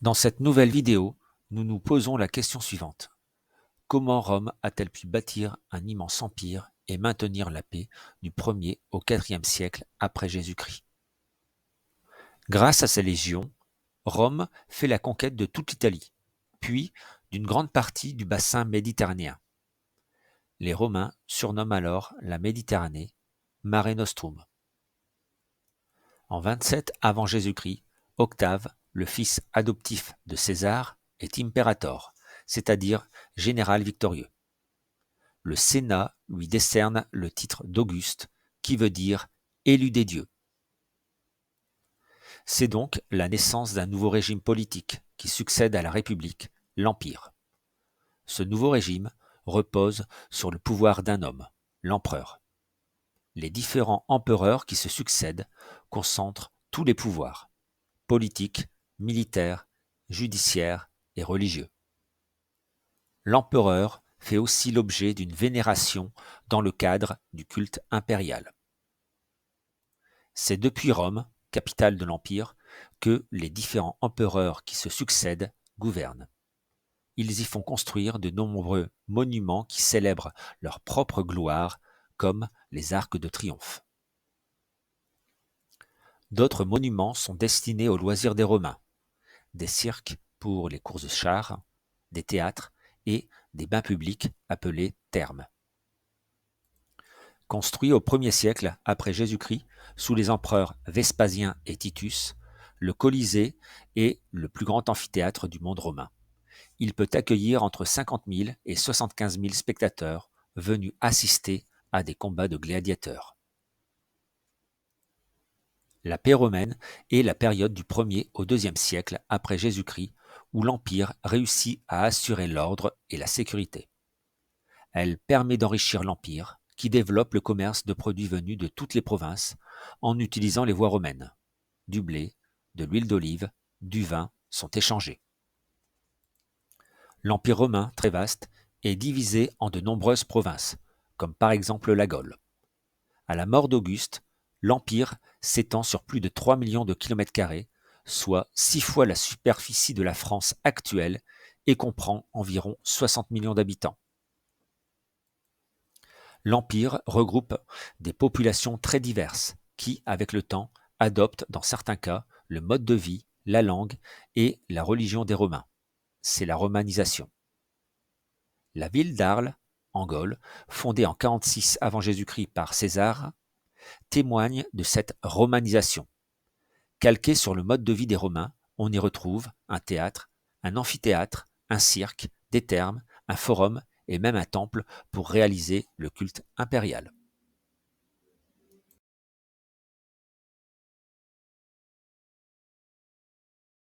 Dans cette nouvelle vidéo, nous nous posons la question suivante. Comment Rome a-t-elle pu bâtir un immense empire et maintenir la paix du 1er au 4e siècle après Jésus-Christ? Grâce à ses légions, Rome fait la conquête de toute l'Italie, puis d'une grande partie du bassin méditerranéen. Les Romains surnomment alors la Méditerranée Mare Nostrum. En 27 avant Jésus-Christ, Octave, le fils adoptif de César, est imperator, c'est-à-dire général victorieux. Le Sénat lui décerne le titre d'Auguste, qui veut dire élu des dieux. C'est donc la naissance d'un nouveau régime politique qui succède à la République, l'Empire. Ce nouveau régime repose sur le pouvoir d'un homme, l'empereur. Les différents empereurs qui se succèdent concentrent tous les pouvoirs, politiques, militaires, judiciaires et religieux. L'empereur fait aussi l'objet d'une vénération dans le cadre du culte impérial. C'est depuis Rome, capitale de l'Empire, que les différents empereurs qui se succèdent gouvernent. Ils y font construire de nombreux monuments qui célèbrent leur propre gloire, comme les arcs de triomphe. D'autres monuments sont destinés aux loisirs des Romains, des cirques pour les courses de chars, des théâtres et des bains publics appelés thermes. Construit au 1er siècle après Jésus-Christ sous les empereurs Vespasien et Titus, le Colisée est le plus grand amphithéâtre du monde romain. Il peut accueillir entre 50 000 et 75 000 spectateurs venus assister à des combats de gladiateurs. La paix romaine est la période du 1er au 2e siècle après Jésus-Christ où l'Empire réussit à assurer l'ordre et la sécurité. Elle permet d'enrichir l'Empire, qui développe le commerce de produits venus de toutes les provinces en utilisant les voies romaines. Du blé, de l'huile d'olive, du vin sont échangés. L'Empire romain, très vaste, est divisé en de nombreuses provinces, comme par exemple la Gaule. À la mort d'Auguste, l'Empire s'étend sur plus de 3 millions de kilomètres carrés, soit 6 fois la superficie de la France actuelle et comprend environ 60 millions d'habitants. L'Empire regroupe des populations très diverses qui, avec le temps, adoptent dans certains cas le mode de vie, la langue et la religion des Romains. C'est la romanisation. La ville d'Arles, en Gaule, fondée en 46 avant Jésus-Christ par César, témoigne de cette romanisation. Calquée sur le mode de vie des Romains, on y retrouve un théâtre, un amphithéâtre, un cirque, des thermes, un forum et même un temple pour réaliser le culte impérial.